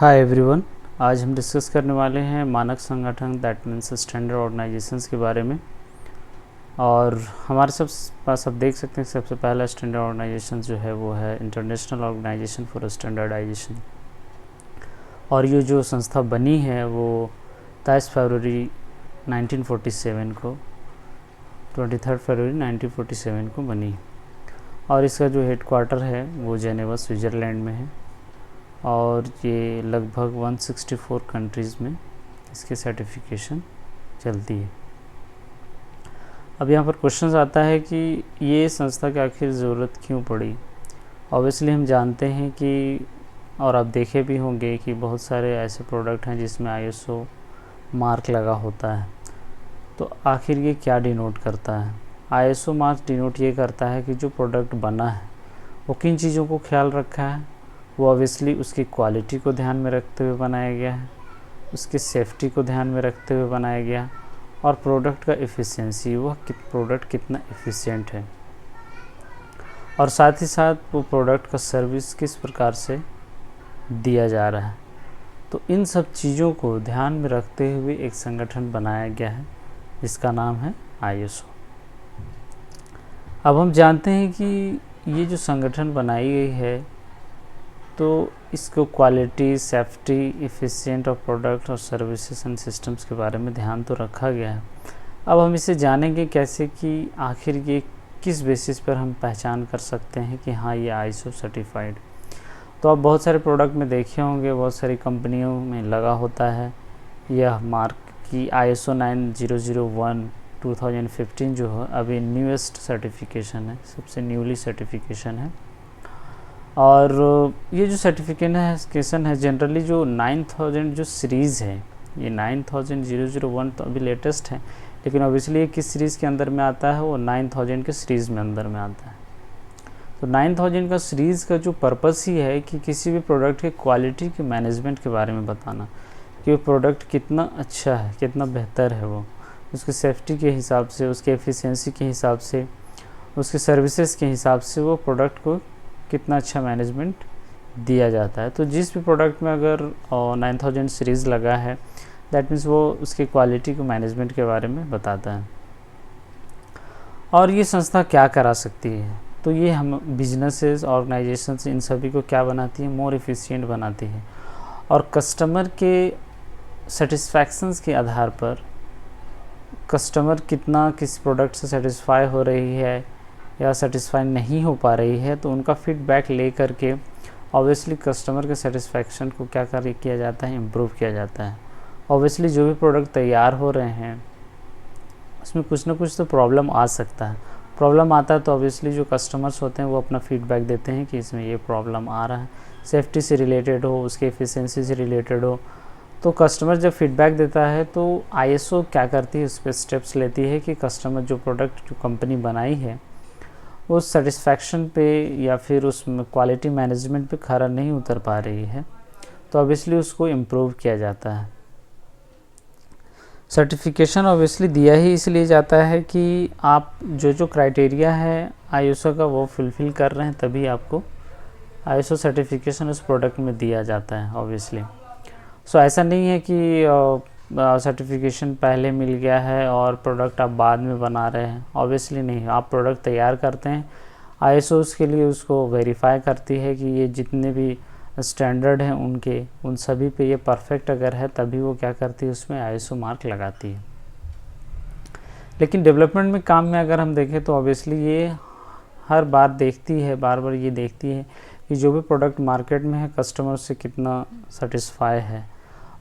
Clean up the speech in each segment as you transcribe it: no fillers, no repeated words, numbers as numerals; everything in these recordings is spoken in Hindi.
Hi everyone. आज हम डिस्कस करने वाले हैं मानक संगठन दैट मीन्स स्टैंडर्ड ऑर्गेनाइजेशंस के बारे में। और हमारे सब पास आप देख सकते हैं सबसे पहला स्टैंडर्ड ऑर्गेनाइजेशन जो है वो है इंटरनेशनल ऑर्गेनाइजेशन फॉर स्टैंडर्डाइजेशन। और ये जो संस्था बनी है वो 23 फरवरी 1947 को 23 फरवरी 1947 को बनी। और इसका जो हेडक्वार्टर है वो जेनेवा स्विट्ज़रलैंड में है। और ये लगभग 164 कंट्रीज़ में इसकी सर्टिफिकेशन चलती है। अब यहाँ पर क्वेश्चन आता है कि ये संस्था की आखिर ज़रूरत क्यों पड़ी। ऑब्वियसली हम जानते हैं कि और आप देखे भी होंगे कि बहुत सारे ऐसे प्रोडक्ट हैं जिसमें ISO मार्क लगा होता है। तो आखिर ये क्या डिनोट करता है। ISO मार्क डिनोट ये करता है कि जो प्रोडक्ट बना है वो किन चीज़ों को ख्याल रखा है। वो ऑब्वियसली उसकी क्वालिटी को ध्यान में रखते हुए बनाया गया है, उसकी सेफ्टी को ध्यान में रखते हुए बनाया गया, और प्रोडक्ट का एफिशिएंसी, वह प्रोडक्ट कितना एफिशिएंट है, और साथ ही साथ वो प्रोडक्ट का सर्विस किस प्रकार से दिया जा रहा है। तो इन सब चीज़ों को ध्यान में रखते हुए एक संगठन बनाया गया है जिसका नाम है ISO। अब हम जानते हैं कि ये जो संगठन बनाई गई है तो इसको quality, safety, efficient of product और सर्विसेज एंड सिस्टम्स के बारे में ध्यान तो रखा गया है। अब हम इसे जानेंगे कैसे कि आखिर ये किस बेसिस पर हम पहचान कर सकते हैं कि हाँ ये ISO सर्टिफाइड। तो आप बहुत सारे प्रोडक्ट में देखे होंगे, बहुत सारी कंपनियों में लगा होता है यह मार्क कि ISO 9001 2015 जो है अभी न्यूएस्ट सर्टिफिकेशन है, सबसे न्यूली सर्टिफिकेशन है। और ये जो सर्टिफिकेशन है जनरली जो 9000 जो सीरीज़ है, ये 9001 तो अभी लेटेस्ट है, लेकिन ऑब्वियसली ये किस सीरीज़ के अंदर में आता है, वो 9000 के सीरीज़ में अंदर में आता है। तो 9000 का सीरीज़ का जो पर्पस ही है कि किसी भी प्रोडक्ट के क्वालिटी के मैनेजमेंट के बारे में बताना कि वो प्रोडक्ट कितना अच्छा है, कितना बेहतर है, वो उसकी सेफ्टी के हिसाब से, उसके एफिशिएंसी के हिसाब से, उसके सर्विसेज के हिसाब से वो प्रोडक्ट को कितना अच्छा मैनेजमेंट दिया जाता है। तो जिस भी प्रोडक्ट में अगर 9000 सीरीज़ लगा है दैट मीन्स वो उसकी क्वालिटी को मैनेजमेंट के बारे में बताता है। और ये संस्था क्या करा सकती है, तो ये हम बिजनेसेस, ऑर्गेनाइजेशंस, इन सभी को क्या बनाती है, मोर एफिशिएंट बनाती है। और कस्टमर के सेटिस्फैक्शंस के आधार पर कस्टमर कितना किस प्रोडक्ट से सेटिस्फाई हो रही है या सेटिस्फाई नहीं हो पा रही है, तो उनका फीडबैक ले करके ऑब्वियसली कस्टमर के सेटिस्फैक्शन को क्या किया जाता है, इम्प्रूव किया जाता है। ऑब्वियसली जो भी प्रोडक्ट तैयार हो रहे हैं उसमें कुछ ना कुछ तो प्रॉब्लम आ सकता है। प्रॉब्लम आता है तो ऑब्वियसली जो कस्टमर्स होते हैं वो अपना फीडबैक देते हैं कि इसमें ये प्रॉब्लम आ रहा है, सेफ्टी से रिलेटेड हो, उसके एफिशिएंसी से रिलेटेड हो। तो कस्टमर जब फीडबैक देता है तो ISO क्या करती है, उस पर स्टेप्स लेती है कि कस्टमर जो प्रोडक्ट जो कंपनी बनाई है उस सेटिस्फैक्शन पे या फिर उस क्वालिटी मैनेजमेंट पे खरा नहीं उतर पा रही है, तो ऑब्वियसली उसको इम्प्रूव किया जाता है। सर्टिफिकेशन ऑब्वियसली दिया ही इसलिए जाता है कि आप जो क्राइटेरिया है ISO का वो फुलफ़िल कर रहे हैं, तभी आपको ISO सर्टिफिकेशन उस प्रोडक्ट में दिया जाता है ऑब्वियसली। सो ऐसा नहीं है कि सर्टिफिकेशन पहले मिल गया है और प्रोडक्ट आप बाद में बना रहे हैं, ऑब्वियसली नहीं। आप प्रोडक्ट तैयार करते हैं, ISO उसके लिए उसको वेरीफाई करती है कि ये जितने भी स्टैंडर्ड हैं उन सभी पे ये परफेक्ट अगर है, तभी वो क्या करती है, उसमें ISO मार्क लगाती है। लेकिन डेवलपमेंट में काम में अगर हम देखें तो ऑब्वियसली ये हर बार देखती है, बार बार ये देखती है कि जो भी प्रोडक्ट मार्केट में है कस्टमर से कितना सेटिस्फाई है,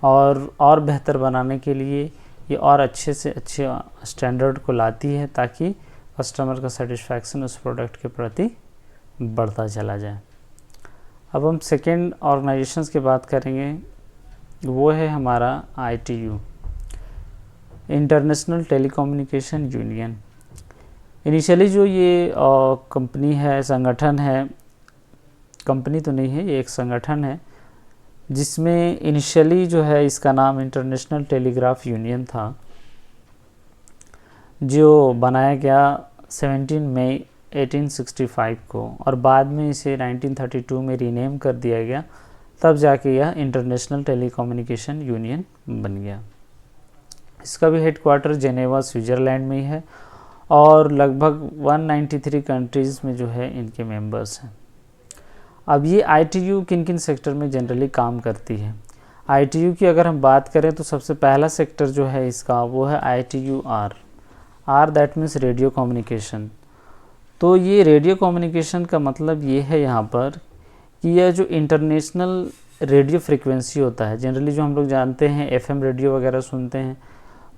और बेहतर बनाने के लिए ये और अच्छे से अच्छे स्टैंडर्ड को लाती है ताकि कस्टमर का सेटिस्फैक्शन उस प्रोडक्ट के प्रति बढ़ता चला जाए। अब हम सेकेंड ऑर्गेनाइजेशंस की बात करेंगे, वो है हमारा ITU, international telecommunication union. Initially जो ये कंपनी है, संगठन है, कंपनी तो नहीं है, ये एक संगठन है जिसमें इनिशियली जो है इसका नाम इंटरनेशनल टेलीग्राफ यूनियन था, जो बनाया गया 17 मई 1865 को, और बाद में इसे 1932 में रीनेम कर दिया गया तब जाके यह इंटरनेशनल टेलीकम्युनिकेशन यूनियन बन गया। इसका भी हेडक्वार्टर जेनेवा स्विट्ज़रलैंड में ही है और लगभग 193 कंट्रीज़ में जो है इनके मेंबर्स हैं। अब ये ITU किन किन सेक्टर में जनरली काम करती है। ITU की अगर हम बात करें तो सबसे पहला सेक्टर जो है इसका वो है ITU-R। R that means radio communication. तो ये रेडियो कम्युनिकेशन का मतलब ये है यहाँ पर कि यह जो इंटरनेशनल रेडियो फ्रीक्वेंसी होता है, जनरली जो हम लोग जानते हैं FM रेडियो वगैरह सुनते हैं,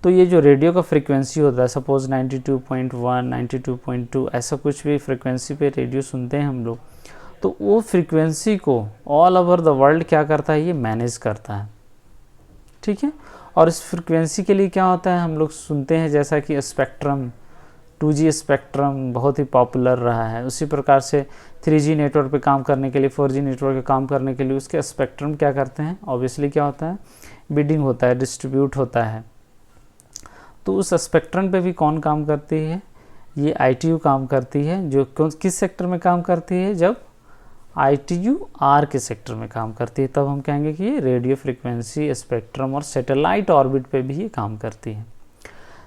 तो ये जो रेडियो का फ्रीक्वेंसी होता है, सपोज़ 92.1, 92.2 ऐसा कुछ भी फ्रीक्वेंसी पे रेडियो सुनते हैं हम लोग, तो वो फ्रीक्वेंसी को ऑल ओवर द वर्ल्ड क्या करता है, ये मैनेज करता है। ठीक है। और इस फ्रीक्वेंसी के लिए क्या होता है, हम लोग सुनते हैं जैसा कि स्पेक्ट्रम, 2G स्पेक्ट्रम बहुत ही पॉपुलर रहा है। उसी प्रकार से 3G नेटवर्क पे काम करने के लिए, 4G नेटवर्क पे काम करने के लिए उसके स्पेक्ट्रम क्या करते हैं, ऑब्वियसली क्या होता है, बिडिंग होता है, डिस्ट्रीब्यूट होता है। तो उस स्पेक्ट्रम पे भी कौन काम करती है, ये ITU काम करती है। जो किस सेक्टर में काम करती है, जब ITU-R के सेक्टर में काम करती है, तब हम कहेंगे कि ये रेडियो फ्रीक्वेंसी स्पेक्ट्रम और सैटेलाइट ऑर्बिट पे भी ये काम करती है।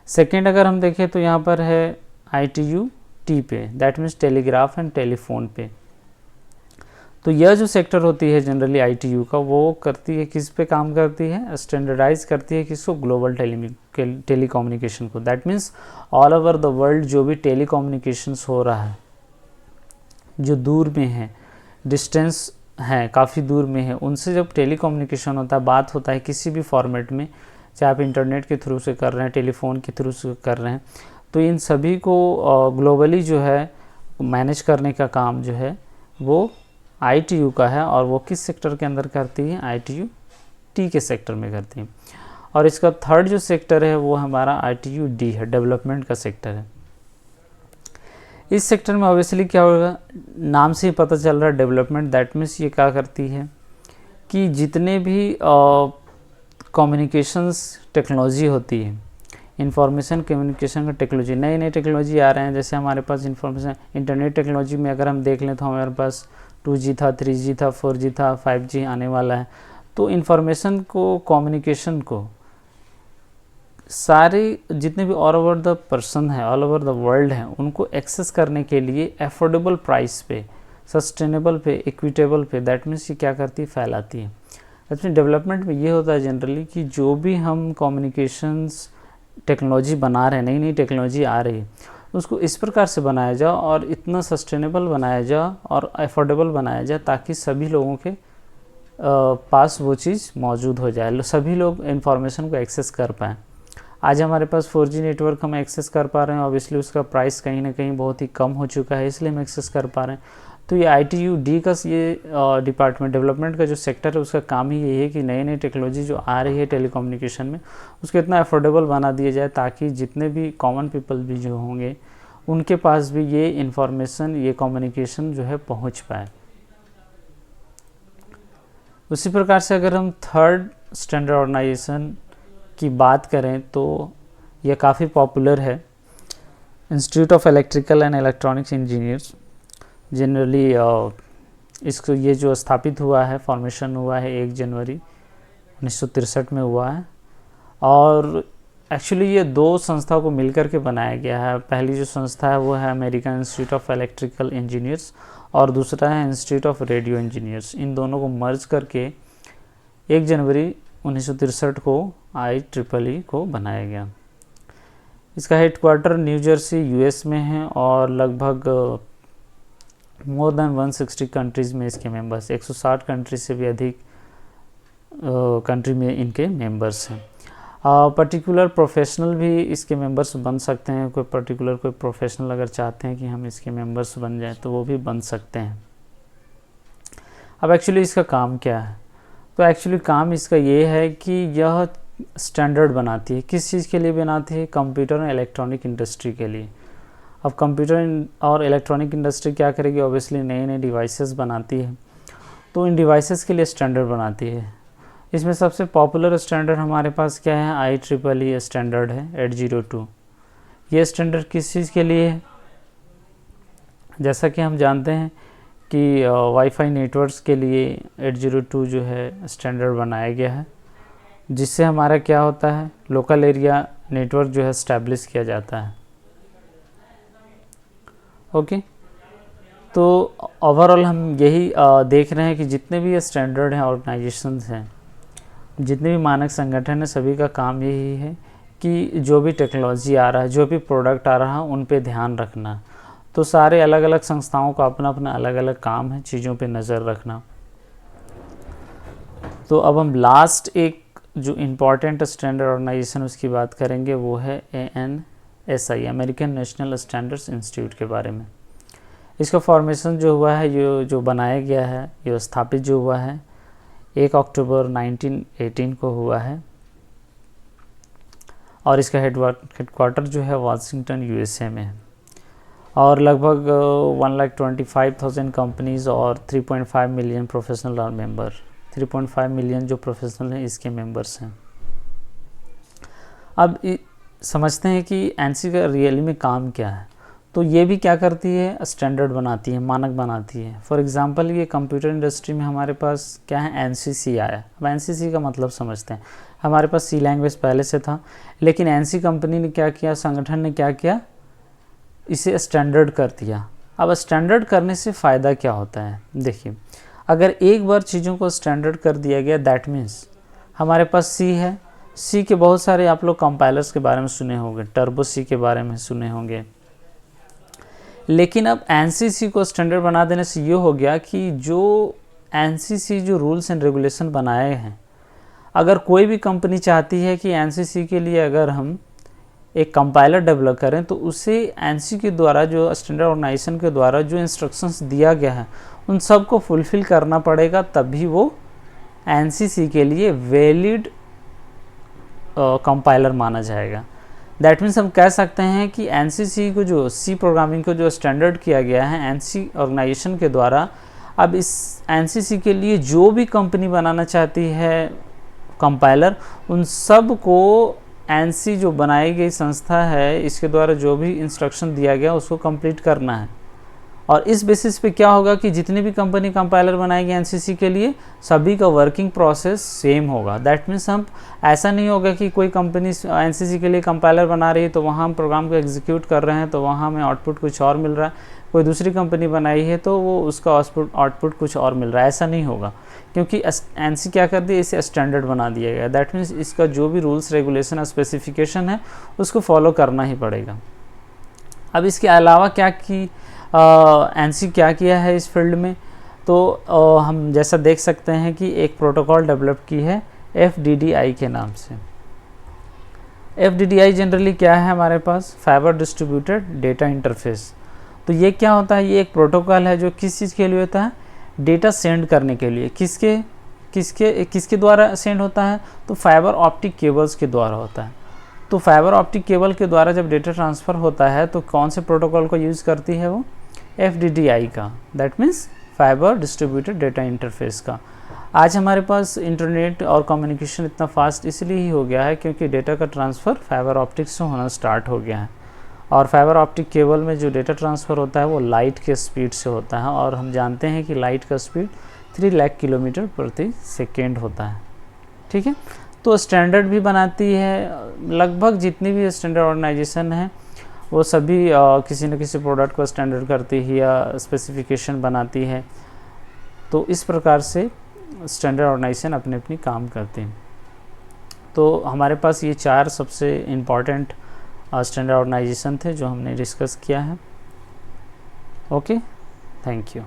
सेकेंड अगर हम देखें तो यहाँ पर है ITU-T पे, that means telegraph and telephone पे। तो यह जो सेक्टर होती है जनरली ITU का, वो करती है किस पे काम करती है, स्टैंडर्डाइज करती है किसको, ग्लोबल टेलीकम्युनिकेशन को। That means all over the world जो भी टेलीकम्युनिकेशंस हो रहा है, जो दूर में है, डिस्टेंस है, काफ़ी दूर में है, उनसे जब टेलीकम्युनिकेशन होता है, बात होता है किसी भी फॉर्मेट में, चाहे आप इंटरनेट के थ्रू से कर रहे हैं, टेलीफोन के थ्रू से कर रहे हैं, तो इन सभी को ग्लोबली जो है मैनेज करने का काम जो है वो ITU का है। और वो किस सेक्टर के अंदर करती है, ITU-T के सेक्टर में करती है। और इसका थर्ड जो सेक्टर है वो हमारा ITU-D है, डेवलपमेंट का सेक्टर है। इस सेक्टर में ऑब्वियसली क्या होगा, नाम से ही पता चल रहा है डेवलपमेंट। दैट मीन्स ये क्या करती है कि जितने भी कम्युनिकेशंस टेक्नोलॉजी होती है, इंफॉर्मेशन कम्युनिकेशन का टेक्नोलॉजी, नई नई टेक्नोलॉजी आ रहे हैं। जैसे हमारे पास इंफॉर्मेशन इंटरनेट टेक्नोलॉजी में अगर हम देख लें तो हमारे पास 2G था, 3G था, 4G था, 5G आने वाला है। तो इंफॉर्मेशन को, कम्युनिकेशन को, सारे जितने भी ऑल ओवर द पर्सन है, ऑल ओवर द वर्ल्ड है, उनको एक्सेस करने के लिए अफोर्डेबल प्राइस पे, सस्टेनेबल पे, इक्विटेबल पे, दैट मीन्स ये क्या करती है, फैलाती है। अपने डेवलपमेंट में ये होता है जनरली कि जो भी हम कम्युनिकेशंस टेक्नोलॉजी बना रहे हैं, नई नई टेक्नोलॉजी आ रही है, उसको इस प्रकार से बनाया जाए और इतना सस्टेनेबल बनाया जाए और अफोर्डेबल बनाया जाए ताकि सभी लोगों के पास वो चीज़ मौजूद हो जाए, सभी लोग इन्फॉर्मेशन को एक्सेस कर पाएँ। आज हमारे पास 4G नेटवर्क हम एक्सेस कर पा रहे हैं, ऑब्वियसली उसका प्राइस कहीं ना कहीं बहुत ही कम हो चुका है, इसलिए हम एक्सेस कर पा रहे हैं। तो ये ITU-D का ये डिपार्टमेंट, डेवलपमेंट का जो सेक्टर है, उसका काम ही यही है कि नई नई टेक्नोलॉजी जो आ रही है टेलीकम्युनिकेशन में, उसको इतना अफोर्डेबल बना दिया जाए ताकि जितने भी कॉमन पीपल भी जो होंगे उनके पास भी ये इंफॉर्मेशन, ये कम्युनिकेशन जो है पहुंच पाए। उसी प्रकार से अगर हम थर्ड स्टैंडर्ड ऑर्गेनाइजेशन की बात करें तो यह काफ़ी पॉपुलर है, institute of electrical and electronics engineers. Generally इसको ये जो स्थापित हुआ है, फॉर्मेशन हुआ है 1 जनवरी 1963 में हुआ है। और एक्चुअली ये 2 संस्थाओं को मिलकर के बनाया गया है। पहली जो संस्था है वो है American institute of electrical engineers और दूसरा है इंस्टीट्यूट ऑफ रेडियो इंजीनियर्स। इन दोनों को मर्ज करके 1 जनवरी 1963 को IEEE को बनाया गया। इसका हेडक्वार्टर न्यू जर्सी US में है और लगभग मोर देन 160 कंट्रीज़ में इसके मेंबर्स, 160 कंट्री से भी अधिक कंट्री में इनके मेंबर्स हैं। पर्टिकुलर प्रोफेशनल भी इसके मेंबर्स बन सकते हैं। कोई पर्टिकुलर कोई प्रोफेशनल अगर चाहते हैं कि हम इसके मेंबर्स बन जाएं तो वो भी बन सकते हैं। अब एक्चुअली इसका काम क्या है, तो एक्चुअली काम इसका ये है कि यह स्टैंडर्ड बनाती है। किस चीज़ के लिए बनाती है, कंप्यूटर और इलेक्ट्रॉनिक इंडस्ट्री के लिए। अब कंप्यूटर और इलेक्ट्रॉनिक इंडस्ट्री क्या करेगी, ऑब्वियसली नए नए डिवाइसेस बनाती है, तो इन डिवाइसेस के लिए स्टैंडर्ड बनाती है। इसमें सबसे पॉपुलर स्टैंडर्ड हमारे पास क्या है, IEEE स्टैंडर्ड है 802। ये स्टैंडर्ड किस चीज़ के लिए है, जैसा कि हम जानते हैं कि वाईफाई नेटवर्क्स के लिए 802 जो है स्टैंडर्ड बनाया गया है, जिससे हमारा क्या होता है, लोकल एरिया नेटवर्क जो है स्टैब्लिश किया जाता है। ओके, तो ओवरऑल हम यही देख रहे हैं कि जितने भी स्टैंडर्ड हैं, ऑर्गेनाइजेशंस हैं, जितने भी मानक संगठन हैं, सभी का काम यही है कि जो भी टेक्नोलॉजी आ रहा है, जो भी प्रोडक्ट आ रहा है, उन पे ध्यान रखना। तो सारे अलग अलग संस्थाओं का अपना अपना अलग अलग काम है, चीज़ों पे नज़र रखना। तो अब हम लास्ट एक जो इम्पॉर्टेंट स्टैंडर्ड ऑर्गेनाइजेशन उसकी बात करेंगे, वो है ANSI, American national standards institute के बारे में। इसका फॉर्मेशन जो हुआ है, ये जो बनाया गया है, ये स्थापित जो हुआ है 1 अक्टूबर 1918 को हुआ है, और इसका हेडक्वार्टर जो है वाशिंगटन USA में है, और लगभग 1,25,000 कंपनीज़ और 3.5 मिलियन प्रोफेशनल और मेंबर, 3.5 मिलियन जो प्रोफेशनल हैं इसके मेंबर्स हैं। अब समझते हैं कि एनसी का रियली में काम क्या है। तो ये भी क्या करती है, स्टैंडर्ड बनाती है, मानक बनाती है। फॉर एग्जांपल ये कंप्यूटर इंडस्ट्री में हमारे पास क्या है, एनसीसी आया। अब एनसीसी का मतलब समझते हैं। हमारे पास सी लैंग्वेज पहले से था, लेकिन एनसी कंपनी ने क्या किया, संगठन ने क्या किया, इसे स्टैंडर्ड कर दिया। अब स्टैंडर्ड करने से फ़ायदा क्या होता है, देखिए, अगर एक बार चीज़ों को स्टैंडर्ड कर दिया गया, दैट मीन्स हमारे पास सी है, सी के बहुत सारे आप लोग कंपाइलर्स के बारे में सुने होंगे, टर्बो सी के बारे में सुने होंगे। लेकिन अब एनसीसी को स्टैंडर्ड बना देने से ये हो गया कि जो एनसीसी जो रूल्स एंड रेगुलेशन बनाए हैं, अगर कोई भी कंपनी चाहती है कि एनसीसी के लिए अगर हम एक कंपाइलर डेवलप करें, तो उसे एनसी के द्वारा, जो स्टैंडर्ड ऑर्गेनाइजेशन के द्वारा जो इंस्ट्रक्शंस दिया गया है, उन सब को फुलफ़िल करना पड़ेगा, तभी वो एनसीसी के लिए वैलिड कंपाइलर माना जाएगा। दैट मीन्स हम कह सकते हैं कि एनसीसी को, जो सी प्रोग्रामिंग को जो स्टैंडर्ड किया गया है एनसी ऑर्गेनाइजेशन के द्वारा, अब इस एनसीसी के लिए जो भी कंपनी बनाना चाहती है कंपाइलर, उन सब को एनसी जो बनाई गई संस्था है इसके द्वारा जो भी इंस्ट्रक्शन दिया गया उसको कंप्लीट करना है। और इस बेसिस पे क्या होगा कि जितनी भी कंपनी कंपाइलर बनाएगी एनसीसी के लिए, सभी का वर्किंग प्रोसेस सेम होगा। दैट मीन्स हम ऐसा नहीं होगा कि कोई कंपनी एनसीसी के लिए कंपाइलर बना रही है तो वहाँ हम प्रोग्राम को एग्जीक्यूट कर रहे हैं तो वहाँ हमें आउटपुट कुछ और मिल रहा है, कोई दूसरी कंपनी बनाई है तो वो उसका आउटपुट कुछ और मिल रहा है। ऐसा नहीं होगा, क्योंकि एनसी क्या कर दिया, इसे स्टैंडर्ड बना दिया गया। दैट मीन्स इसका जो भी रूल्स रेगुलेशन और स्पेसिफिकेशन है उसको फॉलो करना ही पड़ेगा। अब इसके अलावा क्या कि एनसी क्या किया है इस फील्ड में, तो हम जैसा देख सकते हैं कि एक प्रोटोकॉल डेवलप की है FDDI के नाम से। FDDI जनरली क्या है हमारे पास, फाइबर डिस्ट्रीब्यूटेड डेटा इंटरफेस। तो ये क्या होता है, ये एक प्रोटोकॉल है जो किस चीज़ के लिए होता है, डेटा सेंड करने के लिए। किसके द्वारा सेंड होता है, तो फाइबर ऑप्टिक केबल्स के द्वारा होता है। तो फाइबर ऑप्टिक केबल के द्वारा जब डेटा ट्रांसफ़र होता है तो कौन से प्रोटोकॉल को यूज़ करती है, वो FDDI का, that means fibre distributed data interface का। आज हमारे पास इंटरनेट और कम्युनिकेशन इतना फास्ट इसलिए ही हो गया है क्योंकि डेटा का ट्रांसफ़र फाइबर ऑप्टिक्स से होना स्टार्ट हो गया है। और फाइबर ऑप्टिक केबल में जो डेटा ट्रांसफ़र होता है वो लाइट के स्पीड से होता है, और हम जानते हैं कि लाइट का स्पीड 3 लाख किलोमीटर प्रति सेकेंड होता है। ठीक है, तो स्टैंडर्ड भी बनाती है। लगभग जितनी भी स्टैंडर्ड ऑर्गेनाइजेशन है वो सभी किसी न किसी प्रोडक्ट को स्टैंडर्ड करती है या स्पेसिफिकेशन बनाती है। तो इस प्रकार से स्टैंडर्ड ऑर्गेनाइजेशन अपने अपनी काम करते हैं। तो हमारे पास ये 4 सबसे इम्पॉर्टेंट स्टैंडर्ड ऑर्गेनाइजेशन थे जो हमने डिस्कस किया है। Okay, thank you.